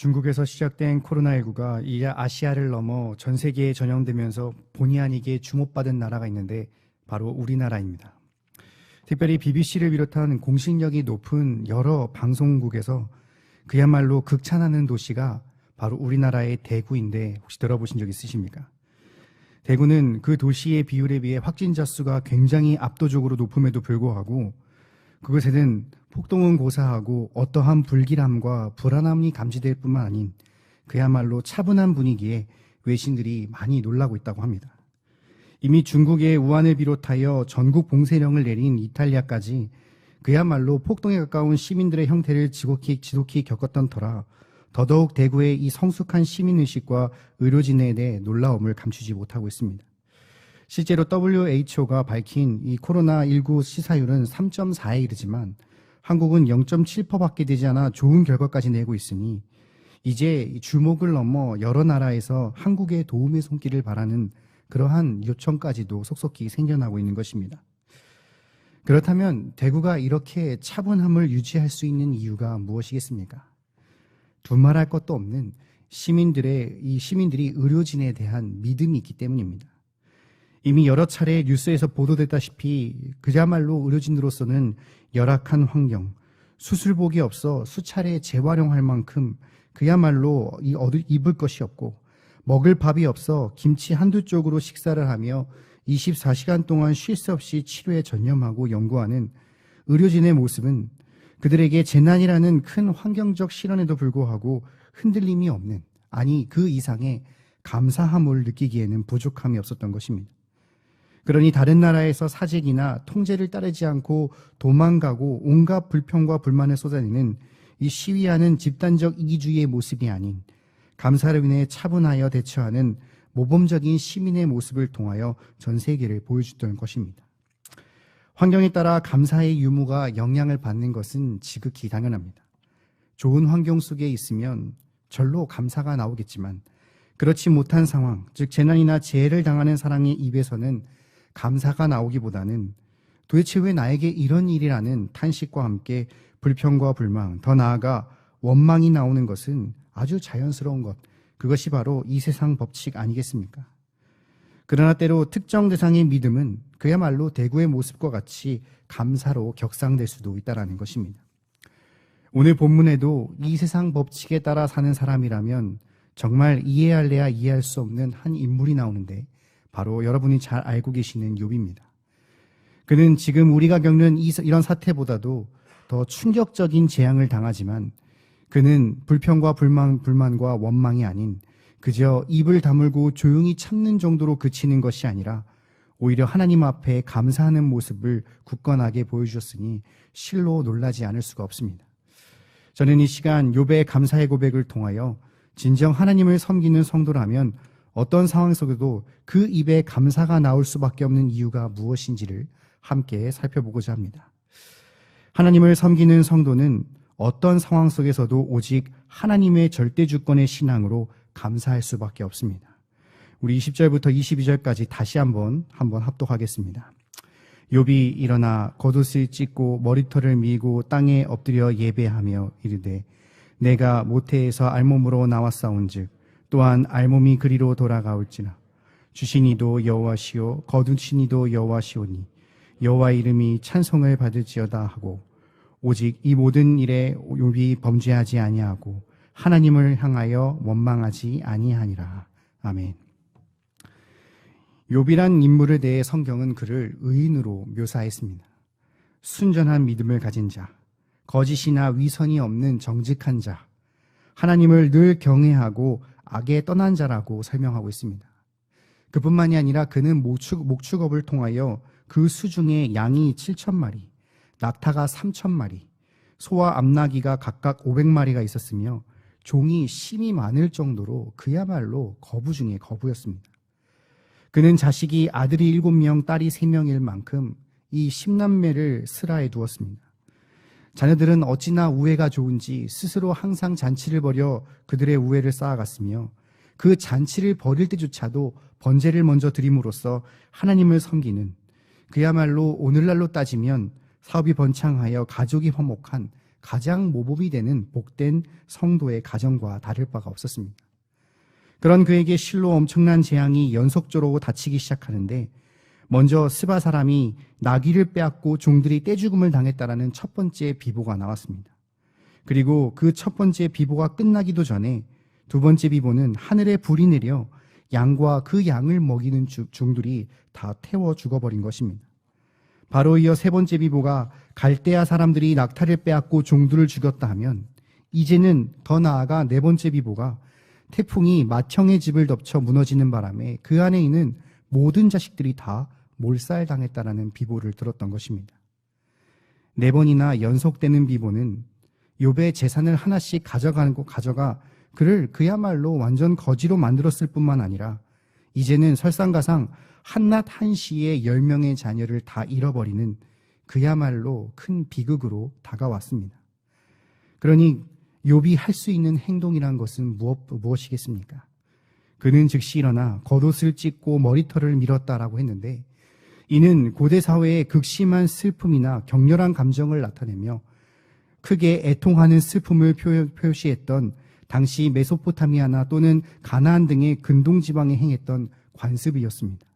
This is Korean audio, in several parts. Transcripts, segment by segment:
중국에서 시작된 코로나19가 이제 아시아를 넘어 전 세계에 전염되면서 본의 아니게 주목받은 나라가 있는데 바로 우리나라입니다. 특별히 BBC를 비롯한 공신력이 높은 여러 방송국에서 그야말로 극찬하는 도시가 바로 우리나라의 대구인데 혹시 들어보신 적 있으십니까? 대구는 그 도시의 비율에 비해 확진자 수가 굉장히 압도적으로 높음에도 불구하고 그곳에는 폭동은 고사하고 어떠한 불길함과 불안함이 감지될 뿐만 아닌 그야말로 차분한 분위기에 외신들이 많이 놀라고 있다고 합니다. 이미 중국의 우한을 비롯하여 전국 봉쇄령을 내린 이탈리아까지 그야말로 폭동에 가까운 시민들의 형태를 지독히 겪었던 터라 더더욱 대구의 이 성숙한 시민의식과 의료진에 대해 놀라움을 감추지 못하고 있습니다. 실제로 WHO가 밝힌 이 코로나19 시사율은 3.4에 이르지만 한국은 0.7%밖에 되지 않아 좋은 결과까지 내고 있으니 이제 주목을 넘어 여러 나라에서 한국의 도움의 손길을 바라는 그러한 요청까지도 속속히 생겨나고 있는 것입니다. 그렇다면 대구가 이렇게 차분함을 유지할 수 있는 이유가 무엇이겠습니까? 두말할 것도 없는 시민들이 의료진에 대한 믿음이 있기 때문입니다. 이미 여러 차례 뉴스에서 보도됐다시피 그야말로 의료진으로서는 열악한 환경, 수술복이 없어 수차례 재활용할 만큼 그야말로 입을 것이 없고 먹을 밥이 없어 김치 한두 쪽으로 식사를 하며 24시간 동안 쉴 새 없이 치료에 전념하고 연구하는 의료진의 모습은 그들에게 재난이라는 큰 환경적 실현에도 불구하고 흔들림이 없는, 아니 그 이상의 감사함을 느끼기에는 부족함이 없었던 것입니다. 그러니 다른 나라에서 사직이나 통제를 따르지 않고 도망가고 온갖 불평과 불만을 쏟아내는 이 시위하는 집단적 이기주의의 모습이 아닌 감사를 인해 차분하여 대처하는 모범적인 시민의 모습을 통하여 전 세계를 보여줬던 것입니다. 환경에 따라 감사의 유무가 영향을 받는 것은 지극히 당연합니다. 좋은 환경 속에 있으면 절로 감사가 나오겠지만 그렇지 못한 상황, 즉 재난이나 재해를 당하는 사람의 입에서는 감사가 나오기보다는 도대체 왜 나에게 이런 일이라는 탄식과 함께 불평과 불만, 더 나아가 원망이 나오는 것은 아주 자연스러운 것, 그것이 바로 이 세상 법칙 아니겠습니까? 그러나 때로 특정 대상의 믿음은 그야말로 대구의 모습과 같이 감사로 격상될 수도 있다는 것입니다. 오늘 본문에도 이 세상 법칙에 따라 사는 사람이라면 정말 이해할래야 이해할 수 없는 한 인물이 나오는데 바로 여러분이 잘 알고 계시는 욥입니다. 그는 지금 우리가 겪는 이런 사태보다도 더 충격적인 재앙을 당하지만 그는 불평과 불만과 원망이 아닌 그저 입을 다물고 조용히 참는 정도로 그치는 것이 아니라 오히려 하나님 앞에 감사하는 모습을 굳건하게 보여주셨으니 실로 놀라지 않을 수가 없습니다. 저는 이 시간 욥의 감사의 고백을 통하여 진정 하나님을 섬기는 성도라면 어떤 상황 속에도 그 입에 감사가 나올 수밖에 없는 이유가 무엇인지를 함께 살펴보고자 합니다. 하나님을 섬기는 성도는 어떤 상황 속에서도 오직 하나님의 절대 주권의 신앙으로 감사할 수밖에 없습니다. 우리 20절부터 22절까지 다시 한번 합독하겠습니다. 욥이 일어나 겉옷을 찢고 머리털을 밀고 땅에 엎드려 예배하며 이르되 내가 모태에서 알몸으로 나왔사온즉 또한 알몸이 그리로 돌아가올지나 주신 이도 여호와시오 거두신 이도 여호와시오니 여호와 이름이 찬송을 받을지어다 하고 오직 이 모든 일에 욥이 범죄하지 아니하고 하나님을 향하여 원망하지 아니하니라. 아멘. 욥이란 인물에 대해 성경은 그를 의인으로 묘사했습니다. 순전한 믿음을 가진 자, 거짓이나 위선이 없는 정직한 자, 하나님을 늘 경외하고 악에 떠난 자라고 설명하고 있습니다. 그뿐만이 아니라 그는 목축업을 통하여 그 수중에 양이 7,000마리, 낙타가 3,000마리, 소와 암나귀가 각각 500마리가 있었으며 종이 심이 많을 정도로 그야말로 거부 중에 거부였습니다. 그는 자식이 아들이 7명, 딸이 3명일 만큼 이 10남매를 슬하에 두었습니다. 자녀들은 어찌나 우애가 좋은지 스스로 항상 잔치를 벌여 그들의 우애를 쌓아갔으며 그 잔치를 벌일 때조차도 번제를 먼저 드림으로써 하나님을 섬기는 그야말로 오늘날로 따지면 사업이 번창하여 가족이 화목한 가장 모범이 되는 복된 성도의 가정과 다를 바가 없었습니다. 그런 그에게 실로 엄청난 재앙이 연속적으로 닥치기 시작하는데 먼저 스바 사람이 나귀를 빼앗고 종들이 떼죽음을 당했다라는 첫 번째 비보가 나왔습니다. 그리고 그 첫 번째 비보가 끝나기도 전에 두 번째 비보는 하늘에 불이 내려 양과 그 양을 먹이는 종들이 다 태워 죽어버린 것입니다. 바로 이어 세 번째 비보가 갈대아 사람들이 낙타를 빼앗고 종들을 죽였다 하면 이제는 더 나아가 네 번째 비보가 태풍이 맏형의 집을 덮쳐 무너지는 바람에 그 안에 있는 모든 자식들이 다 몰살당했다라는 비보를 들었던 것입니다. 네 번이나 연속되는 비보는 욥의 재산을 하나씩 가져가 그를 그야말로 완전 거지로 만들었을 뿐만 아니라 이제는 설상가상 한낮 한시에 10명의 자녀를 다 잃어버리는 그야말로 큰 비극으로 다가왔습니다. 그러니 욥이 할 수 있는 행동이란 것은 무엇이겠습니까? 그는 즉시 일어나 겉옷을 찢고 머리털을 밀었다라고 했는데 이는 고대 사회의 극심한 슬픔이나 격렬한 감정을 나타내며 크게 애통하는 슬픔을 표시했던 당시 메소포타미아나 또는 가나안 등의 근동지방에 행했던 관습이었습니다.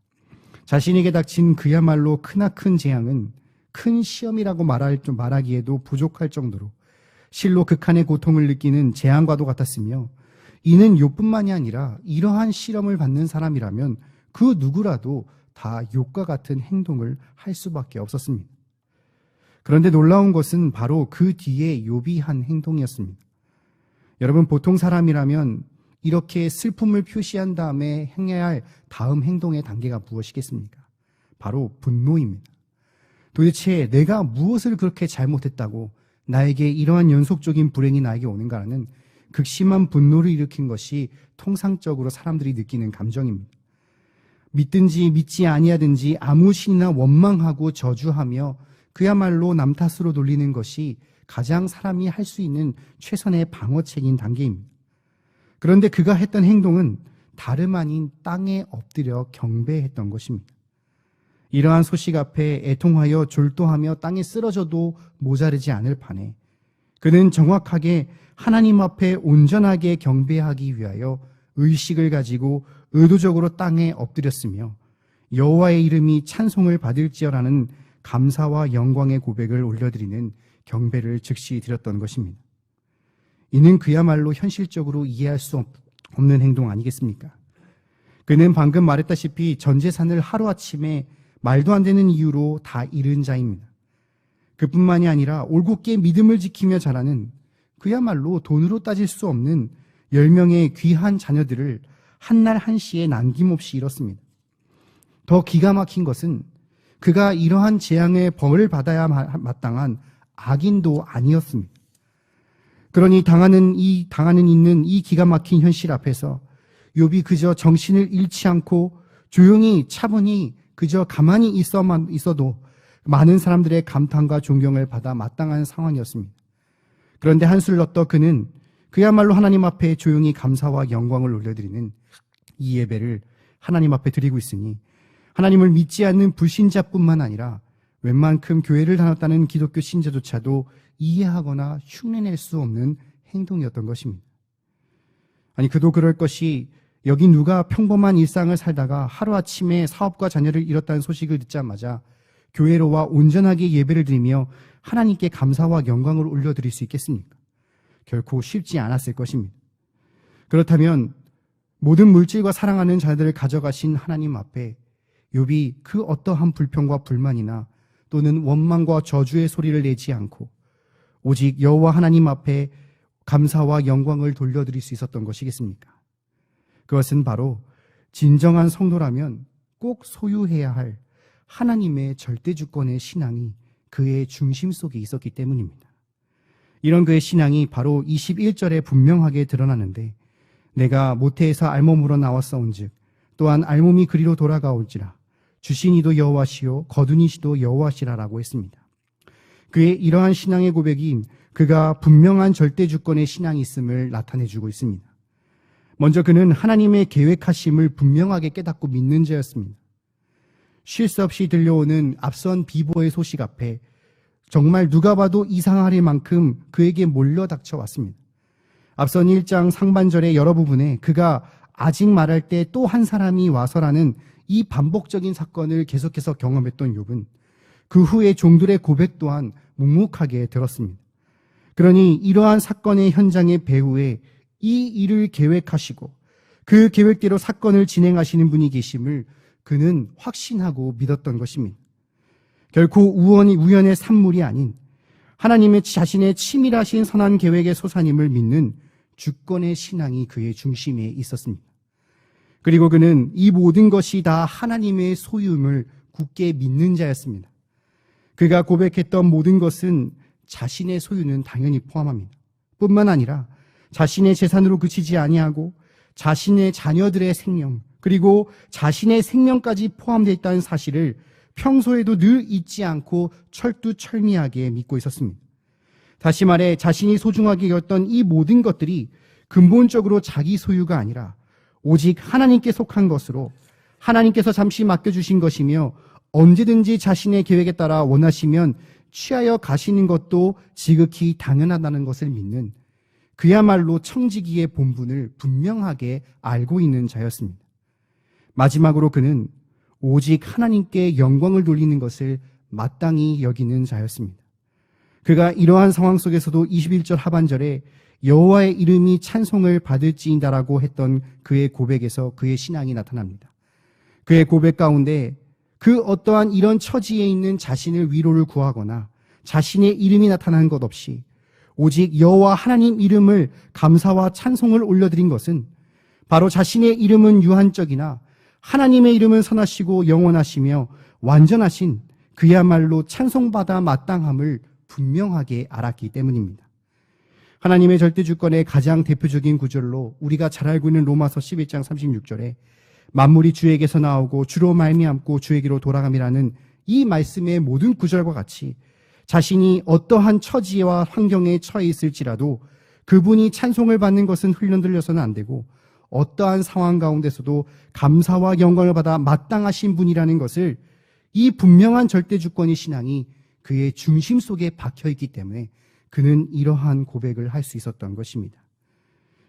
자신에게 닥친 그야말로 크나큰 재앙은 큰 시험이라고 말하기에도 부족할 정도로 실로 극한의 고통을 느끼는 재앙과도 같았으며 이는 욥뿐만이 아니라 이러한 시험을 받는 사람이라면 그 누구라도 다 욥과 같은 행동을 할 수밖에 없었습니다. 그런데 놀라운 것은 바로 그 뒤에 욥이 한 행동이었습니다. 여러분, 보통 사람이라면 이렇게 슬픔을 표시한 다음에 행해야 할 다음 행동의 단계가 무엇이겠습니까? 바로 분노입니다. 도대체 내가 무엇을 그렇게 잘못했다고 나에게 이러한 연속적인 불행이 나에게 오는가라는 극심한 분노를 일으킨 것이 통상적으로 사람들이 느끼는 감정입니다. 믿든지 믿지 아니하든지 아무 신이나 원망하고 저주하며 그야말로 남 탓으로 돌리는 것이 가장 사람이 할 수 있는 최선의 방어책인 단계입니다. 그런데 그가 했던 행동은 다름 아닌 땅에 엎드려 경배했던 것입니다. 이러한 소식 앞에 애통하여 졸도하며 땅에 쓰러져도 모자르지 않을 판에 그는 정확하게 하나님 앞에 온전하게 경배하기 위하여 의식을 가지고 의도적으로 땅에 엎드렸으며 여호와의 이름이 찬송을 받을지어라는 감사와 영광의 고백을 올려드리는 경배를 즉시 드렸던 것입니다. 이는 그야말로 현실적으로 이해할 수 없는 행동 아니겠습니까? 그는 방금 말했다시피 전 재산을 하루아침에 말도 안 되는 이유로 다 잃은 자입니다. 그뿐만이 아니라 올곧게 믿음을 지키며 자라는 그야말로 돈으로 따질 수 없는 10명의 귀한 자녀들을 한날 한시에 남김없이 잃었습니다. 더 기가 막힌 것은 그가 이러한 재앙의 벌을 받아야 마땅한 악인도 아니었습니다. 그러니 당하는 있는 이 기가 막힌 현실 앞에서 욥이 그저 정신을 잃지 않고 조용히 차분히 그저 가만히 있어도 많은 사람들의 감탄과 존경을 받아 마땅한 상황이었습니다. 그런데 한술 넣더 그는 그야말로 하나님 앞에 조용히 감사와 영광을 올려드리는 이 예배를 하나님 앞에 드리고 있으니 하나님을 믿지 않는 불신자뿐만 아니라 웬만큼 교회를 다녔다는 기독교 신자조차도 이해하거나 흉내낼 수 없는 행동이었던 것입니다. 아니, 그도 그럴 것이 여기 누가 평범한 일상을 살다가 하루아침에 사업과 자녀를 잃었다는 소식을 듣자마자 교회로 와 온전하게 예배를 드리며 하나님께 감사와 영광을 올려드릴 수 있겠습니까? 결코 쉽지 않았을 것입니다. 그렇다면 모든 물질과 사랑하는 자들을 가져가신 하나님 앞에 욥이 그 어떠한 불평과 불만이나 또는 원망과 저주의 소리를 내지 않고 오직 여호와 하나님 앞에 감사와 영광을 돌려드릴 수 있었던 것이겠습니까? 그것은 바로 진정한 성도라면 꼭 소유해야 할 하나님의 절대 주권의 신앙이 그의 중심 속에 있었기 때문입니다. 이런 그의 신앙이 바로 21절에 분명하게 드러나는데 내가 모태에서 알몸으로 나왔사온즉 또한 알몸이 그리로 돌아가올지라 주신 이도 여호와시요 거두니시도 여호와시라라고 했습니다. 그의 이러한 신앙의 고백이 그가 분명한 절대 주권의 신앙이 있음을 나타내주고 있습니다. 먼저 그는 하나님의 계획하심을 분명하게 깨닫고 믿는 자였습니다. 쉴 새 없이 들려오는 앞선 비보의 소식 앞에 정말 누가 봐도 이상할 만큼 그에게 몰려 닥쳐왔습니다. 앞선 1장 상반절의 여러 부분에 그가 아직 말할 때 또 한 사람이 와서라는 이 반복적인 사건을 계속해서 경험했던 욥은 그 후에 종들의 고백 또한 묵묵하게 들었습니다. 그러니 이러한 사건의 현장의 배후에 이 일을 계획하시고 그 계획대로 사건을 진행하시는 분이 계심을 그는 확신하고 믿었던 것입니다. 결코 우연의 산물이 아닌 하나님의 자신의 치밀하신 선한 계획의 소산임을 믿는 주권의 신앙이 그의 중심에 있었습니다. 그리고 그는 이 모든 것이 다 하나님의 소유임을 굳게 믿는 자였습니다. 그가 고백했던 모든 것은 자신의 소유는 당연히 포함합니다. 뿐만 아니라 자신의 재산으로 그치지 아니하고 자신의 자녀들의 생명 그리고 자신의 생명까지 포함되어 있다는 사실을 평소에도 늘 잊지 않고 철두철미하게 믿고 있었습니다. 다시 말해 자신이 소중하게 여겼던 이 모든 것들이 근본적으로 자기 소유가 아니라 오직 하나님께 속한 것으로 하나님께서 잠시 맡겨주신 것이며 언제든지 자신의 계획에 따라 원하시면 취하여 가시는 것도 지극히 당연하다는 것을 믿는 그야말로 청지기의 본분을 분명하게 알고 있는 자였습니다. 마지막으로 그는 오직 하나님께 영광을 돌리는 것을 마땅히 여기는 자였습니다. 그가 이러한 상황 속에서도 21절 하반절에 여호와의 이름이 찬송을 받을지인다라고 했던 그의 고백에서 그의 신앙이 나타납니다. 그의 고백 가운데 그 어떠한 이런 처지에 있는 자신을 위로를 구하거나 자신의 이름이 나타나는 것 없이 오직 여호와 하나님 이름을 감사와 찬송을 올려드린 것은 바로 자신의 이름은 유한적이나 하나님의 이름은 선하시고 영원하시며 완전하신 그야말로 찬송받아 마땅함을 분명하게 알았기 때문입니다. 하나님의 절대주권의 가장 대표적인 구절로 우리가 잘 알고 있는 로마서 11장 36절에 만물이 주에게서 나오고 주로 말미암고 주에게로 돌아감이라는 이 말씀의 모든 구절과 같이 자신이 어떠한 처지와 환경에 처해 있을지라도 그분이 찬송을 받는 것은 흘러들려서는 안 되고 어떠한 상황 가운데서도 감사와 영광을 받아 마땅하신 분이라는 것을 이 분명한 절대주권의 신앙이 그의 중심 속에 박혀있기 때문에 그는 이러한 고백을 할 수 있었던 것입니다.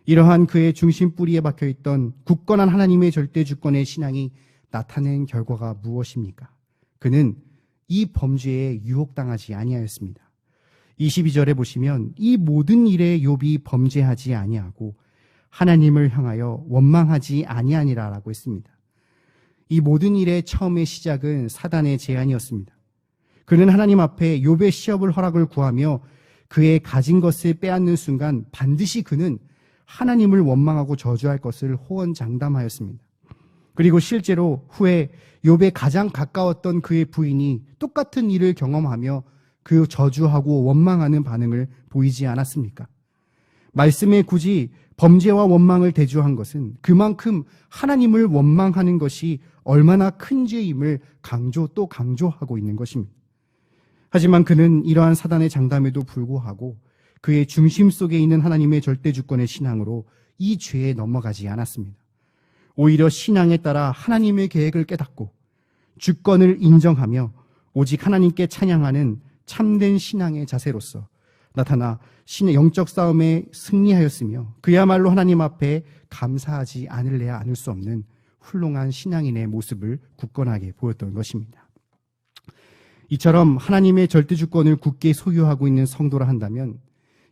이러한 그의 중심 뿌리에 박혀있던 굳건한 하나님의 절대주권의 신앙이 나타낸 결과가 무엇입니까? 그는 이 범죄에 유혹당하지 아니하였습니다. 22절에 보시면 이 모든 일에 욥이 범죄하지 아니하고 하나님을 향하여 원망하지 아니하니라라고 했습니다. 이 모든 일의 처음의 시작은 사단의 제안이었습니다. 그는 하나님 앞에 욥의 시험을 허락을 구하며 그의 가진 것을 빼앗는 순간 반드시 그는 하나님을 원망하고 저주할 것을 호언장담하였습니다. 그리고 실제로 후에 욥에 가장 가까웠던 그의 부인이 똑같은 일을 경험하며 그 저주하고 원망하는 반응을 보이지 않았습니까? 말씀에 굳이 범죄와 원망을 대조한 것은 그만큼 하나님을 원망하는 것이 얼마나 큰 죄임을 강조하고 있는 것입니다. 하지만 그는 이러한 사단의 장담에도 불구하고 그의 중심 속에 있는 하나님의 절대주권의 신앙으로 이 죄에 넘어가지 않았습니다. 오히려 신앙에 따라 하나님의 계획을 깨닫고 주권을 인정하며 오직 하나님께 찬양하는 참된 신앙의 자세로서 나타나 신의 영적 싸움에 승리하였으며 그야말로 하나님 앞에 감사하지 않을래야 않을 수 없는 훌륭한 신앙인의 모습을 굳건하게 보였던 것입니다. 이처럼 하나님의 절대주권을 굳게 소유하고 있는 성도라 한다면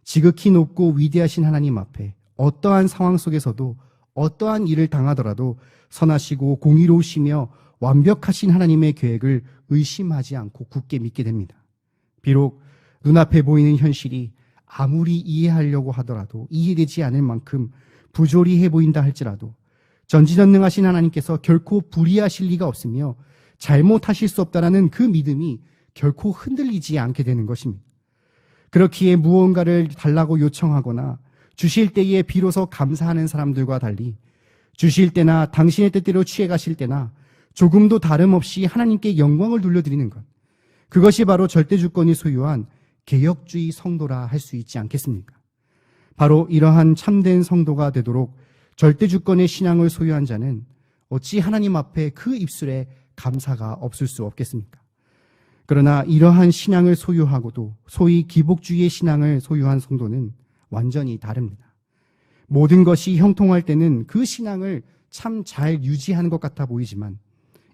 지극히 높고 위대하신 하나님 앞에 어떠한 상황 속에서도 어떠한 일을 당하더라도 선하시고 공의로우시며 완벽하신 하나님의 계획을 의심하지 않고 굳게 믿게 됩니다. 비록 눈앞에 보이는 현실이 아무리 이해하려고 하더라도 이해되지 않을 만큼 부조리해 보인다 할지라도 전지전능하신 하나님께서 결코 불의하실 리가 없으며 잘못하실 수 없다라는 그 믿음이 결코 흔들리지 않게 되는 것입니다. 그렇기에 무언가를 달라고 요청하거나 주실 때에 비로소 감사하는 사람들과 달리 주실 때나 당신의 뜻대로 취해 가실 때나 조금도 다름없이 하나님께 영광을 돌려드리는 것, 그것이 바로 절대주권이 소유한 개혁주의 성도라 할 수 있지 않겠습니까? 바로 이러한 참된 성도가 되도록 절대주권의 신앙을 소유한 자는 어찌 하나님 앞에 그 입술에 감사가 없을 수 없겠습니까? 그러나 이러한 신앙을 소유하고도 소위 기복주의의 신앙을 소유한 성도는 완전히 다릅니다. 모든 것이 형통할 때는 그 신앙을 참 잘 유지하는 것 같아 보이지만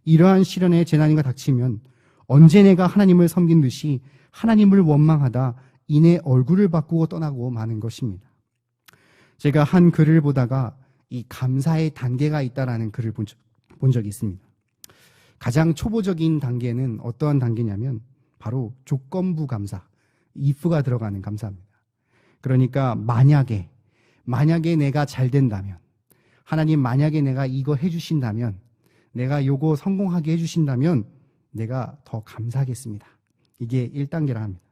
이러한 시련의 재난이 닥치면 언제 내가 하나님을 섬긴 듯이 하나님을 원망하다 이내 얼굴을 바꾸고 떠나고 마는 것입니다. 제가 한 글을 보다가 이 감사의 단계가 있다라는 글을 본 적이 있습니다. 가장 초보적인 단계는 어떠한 단계냐면 바로 조건부 감사, if가 들어가는 감사입니다. 그러니까 만약에 내가 잘 된다면, 하나님 만약에 내가 이거 해주신다면, 내가 요거 성공하게 해주신다면 내가 더 감사하겠습니다. 이게 1단계라 합니다.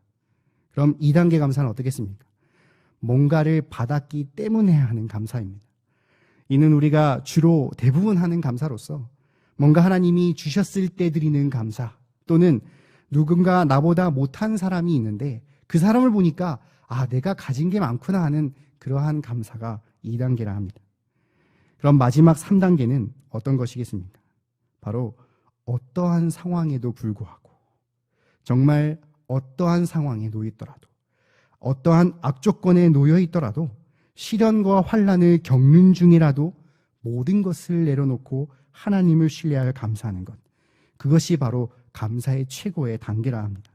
그럼 2단계 감사는 어떻겠습니까? 뭔가를 받았기 때문에 하는 감사입니다. 이는 우리가 주로 대부분 하는 감사로서 뭔가 하나님이 주셨을 때 드리는 감사, 또는 누군가 나보다 못한 사람이 있는데 그 사람을 보니까 내가 가진 게 많구나 하는 그러한 감사가 2단계라 합니다. 그럼 마지막 3단계는 어떤 것이겠습니까? 바로 어떠한 상황에도 불구하고, 정말 어떠한 상황에 놓여 있더라도, 어떠한 악조건에 놓여 있더라도, 시련과 환난을 겪는 중이라도 모든 것을 내려놓고 하나님을 신뢰하여 감사하는 것, 그것이 바로 감사의 최고의 단계라 합니다.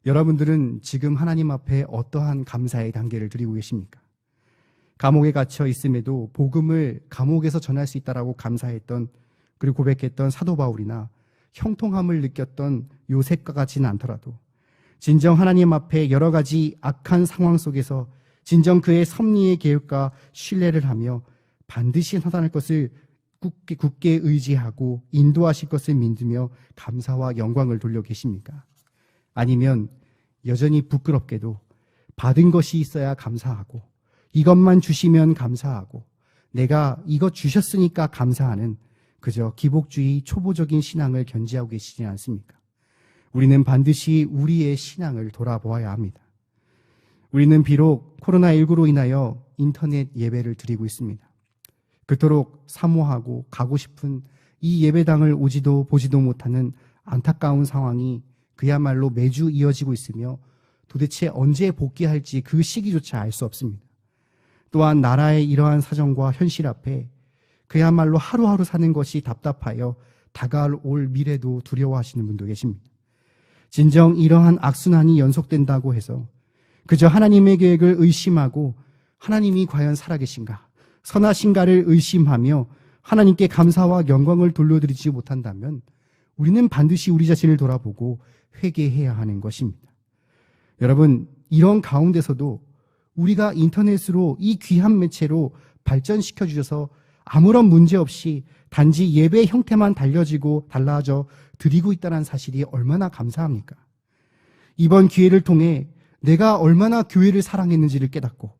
여러분들은 지금 하나님 앞에 어떠한 감사의 단계를 드리고 계십니까? 감옥에 갇혀 있음에도 복음을 감옥에서 전할 수 있다라고 감사했던, 그리고 고백했던 사도 바울이나 형통함을 느꼈던 요셉과 같지는 않더라도 진정 하나님 앞에 여러 가지 악한 상황 속에서 진정 그의 섭리의 계획과 신뢰를 하며 반드시 나타날 것을 굳게 의지하고 인도하실 것을 믿으며 감사와 영광을 돌려 계십니까? 아니면 여전히 부끄럽게도 받은 것이 있어야 감사하고, 이것만 주시면 감사하고, 내가 이것 주셨으니까 감사하는 그저 기복주의 초보적인 신앙을 견지하고 계시지 않습니까? 우리는 반드시 우리의 신앙을 돌아보아야 합니다. 우리는 비록 코로나19로 인하여 인터넷 예배를 드리고 있습니다. 그토록 사모하고 가고 싶은 이 예배당을 오지도 보지도 못하는 안타까운 상황이 그야말로 매주 이어지고 있으며 도대체 언제 복귀할지 그 시기조차 알 수 없습니다. 또한 나라의 이러한 사정과 현실 앞에 그야말로 하루하루 사는 것이 답답하여 다가올 미래도 두려워하시는 분도 계십니다. 진정 이러한 악순환이 연속된다고 해서 그저 하나님의 계획을 의심하고 하나님이 과연 살아계신가, 선하신가를 의심하며 하나님께 감사와 영광을 돌려드리지 못한다면 우리는 반드시 우리 자신을 돌아보고 회개해야 하는 것입니다. 여러분, 이런 가운데서도 우리가 인터넷으로 이 귀한 매체로 발전시켜 주셔서 아무런 문제 없이 단지 예배 형태만 달라져 드리고 있다는 사실이 얼마나 감사합니까? 이번 기회를 통해 내가 얼마나 교회를 사랑했는지를 깨닫고,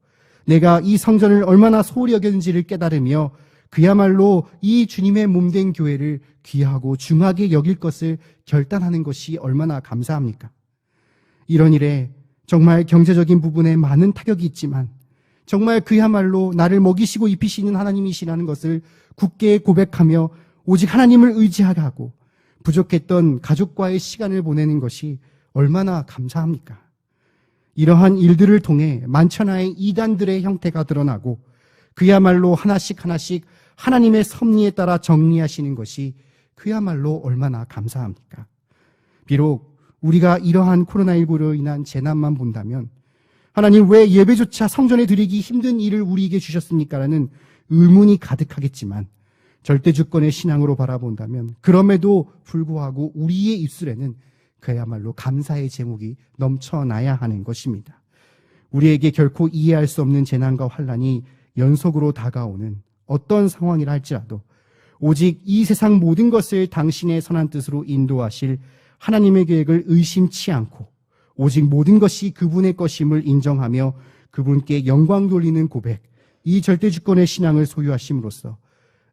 내가 이 성전을 얼마나 소홀히 여겼는지를 깨달으며 그야말로 이 주님의 몸된 교회를 귀하고 중하게 여길 것을 결단하는 것이 얼마나 감사합니까? 이런 일에 정말 경제적인 부분에 많은 타격이 있지만 정말 그야말로 나를 먹이시고 입히시는 하나님이시라는 것을 굳게 고백하며 오직 하나님을 의지하게 하고 부족했던 가족과의 시간을 보내는 것이 얼마나 감사합니까? 이러한 일들을 통해 만천하의 이단들의 형태가 드러나고 그야말로 하나씩 하나님의 섭리에 따라 정리하시는 것이 그야말로 얼마나 감사합니까? 비록 우리가 이러한 코로나19로 인한 재난만 본다면 하나님 왜 예배조차 성전에 드리기 힘든 일을 우리에게 주셨습니까? 라는 의문이 가득하겠지만 절대주권의 신앙으로 바라본다면 그럼에도 불구하고 우리의 입술에는 그야말로 감사의 제목이 넘쳐나야 하는 것입니다. 우리에게 결코 이해할 수 없는 재난과 환난이 연속으로 다가오는 어떤 상황이라 할지라도 오직 이 세상 모든 것을 당신의 선한 뜻으로 인도하실 하나님의 계획을 의심치 않고 오직 모든 것이 그분의 것임을 인정하며 그분께 영광 돌리는 고백, 이 절대주권의 신앙을 소유하심으로써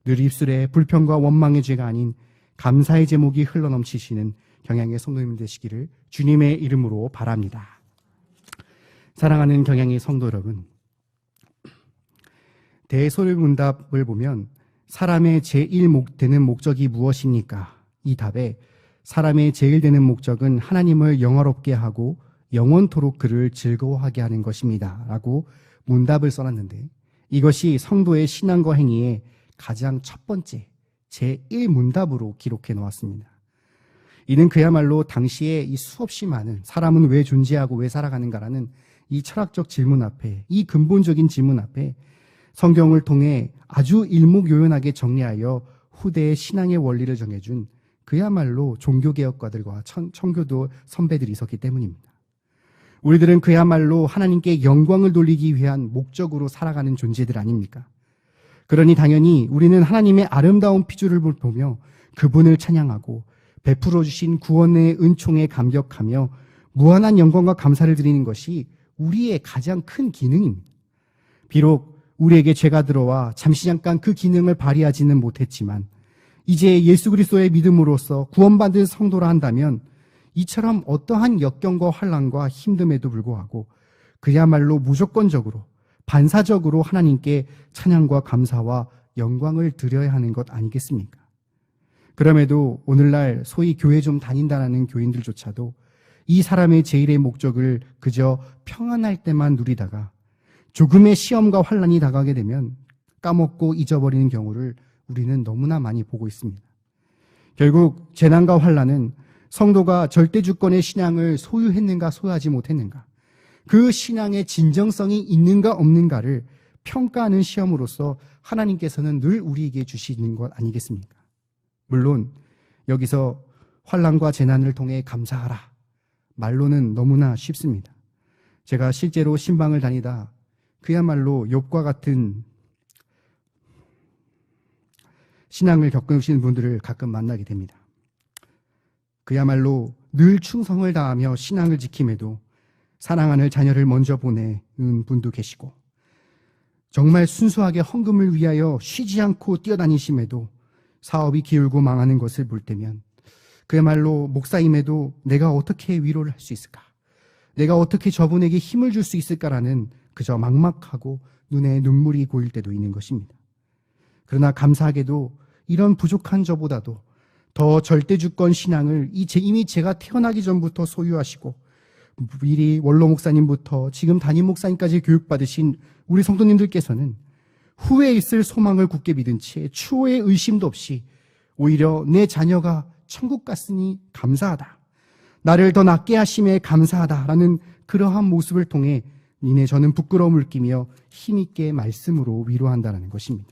늘 입술에 불평과 원망의 죄가 아닌 감사의 제목이 흘러넘치시는 경향의 성도님 되시기를 주님의 이름으로 바랍니다. 사랑하는 경향의 성도 여러분, 대소문답을 보면 사람의 제1 되는 목적이 무엇입니까? 이 답에 사람의 제일 되는 목적은 하나님을 영화롭게 하고 영원토록 그를 즐거워하게 하는 것입니다. 라고 문답을 써놨는데 이것이 성도의 신앙과 행위의 가장 첫 번째 제1문답으로 기록해 놓았습니다. 이는 그야말로 당시에 이 수없이 많은 사람은 왜 존재하고 왜 살아가는가라는 이 철학적 질문 앞에, 이 근본적인 질문 앞에 성경을 통해 아주 일목요연하게 정리하여 후대의 신앙의 원리를 정해준 그야말로 종교개혁가들과 청교도 선배들이 있었기 때문입니다. 우리들은 그야말로 하나님께 영광을 돌리기 위한 목적으로 살아가는 존재들 아닙니까? 그러니 당연히 우리는 하나님의 아름다운 피조를 보며 그분을 찬양하고 베풀어 주신 구원의 은총에 감격하며 무한한 영광과 감사를 드리는 것이 우리의 가장 큰 기능입니다. 비록 우리에게 죄가 들어와 잠시 잠깐 그 기능을 발휘하지는 못했지만 이제 예수 그리스도의 믿음으로써 구원받은 성도라 한다면 이처럼 어떠한 역경과 환난과 힘듦에도 불구하고 그야말로 무조건적으로 반사적으로 하나님께 찬양과 감사와 영광을 드려야 하는 것 아니겠습니까? 그럼에도 오늘날 소위 교회 좀 다닌다는 교인들조차도 이 사람의 제일의 목적을 그저 평안할 때만 누리다가 조금의 시험과 환난이 다가게 되면 까먹고 잊어버리는 경우를 우리는 너무나 많이 보고 있습니다. 결국 재난과 환난은 성도가 절대주권의 신앙을 소유했는가 소유하지 못했는가, 그 신앙의 진정성이 있는가 없는가를 평가하는 시험으로서 하나님께서는 늘 우리에게 주시는 것 아니겠습니까? 물론 여기서 환난과 재난을 통해 감사하라, 말로는 너무나 쉽습니다. 제가 실제로 신방을 다니다 그야말로 욥과 같은 신앙을 겪으시는 분들을 가끔 만나게 됩니다. 그야말로 늘 충성을 다하며 신앙을 지킴에도 사랑하는 자녀를 먼저 보내는 분도 계시고, 정말 순수하게 헌금을 위하여 쉬지 않고 뛰어다니심에도 사업이 기울고 망하는 것을 볼 때면 그야말로 목사임에도 내가 어떻게 위로를 할 수 있을까? 내가 어떻게 저분에게 힘을 줄 수 있을까라는 그저 막막하고 눈에 눈물이 고일 때도 있는 것입니다. 그러나 감사하게도 이런 부족한 저보다도 더 절대주권 신앙을 이미 제가 태어나기 전부터 소유하시고 미리 원로 목사님부터 지금 담임 목사님까지 교육받으신 우리 성도님들께서는 후에 있을 소망을 굳게 믿은 채 추후의 의심도 없이 오히려 내 자녀가 천국 갔으니 감사하다, 나를 더 낫게 하심에 감사하다라는 그러한 모습을 통해 니네 저는 부끄러움을 느끼며 힘있게 말씀으로 위로한다는 것입니다.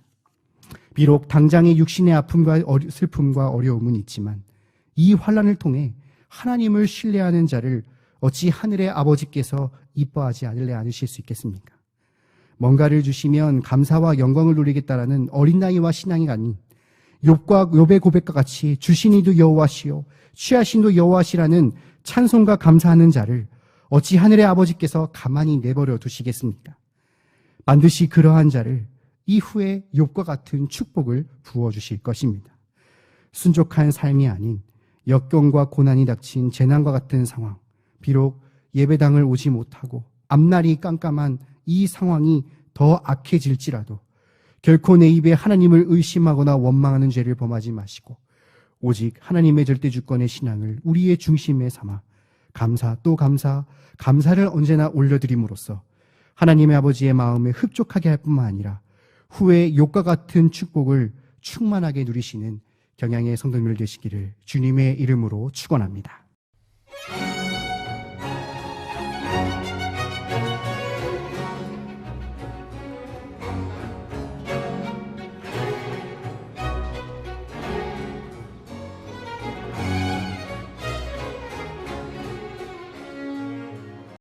비록 당장의 육신의 아픔과 슬픔과 어려움은 있지만 이 환난을 통해 하나님을 신뢰하는 자를 어찌 하늘의 아버지께서 이뻐하지 않으실 수 있겠습니까? 뭔가를 주시면 감사와 영광을 누리겠다라는 어린 나이와 신앙이 아닌 욥의 고백과 같이 주신 이도 여호와시요 취하신도 여호와시라는 찬송과 감사하는 자를 어찌 하늘의 아버지께서 가만히 내버려 두시겠습니까? 반드시 그러한 자를 이후에 욥과 같은 축복을 부어주실 것입니다. 순족한 삶이 아닌 역경과 고난이 닥친 재난과 같은 상황, 비록 예배당을 오지 못하고 앞날이 깜깜한 이 상황이 더 악해질지라도 결코 내 입에 하나님을 의심하거나 원망하는 죄를 범하지 마시고 오직 하나님의 절대주권의 신앙을 우리의 중심에 삼아 감사 또 감사, 감사를 언제나 올려드림으로써 하나님의 아버지의 마음에 흡족하게 할 뿐만 아니라 후에 욥과 같은 축복을 충만하게 누리시는 경양의 성도님들 되시기를 주님의 이름으로 축원합니다.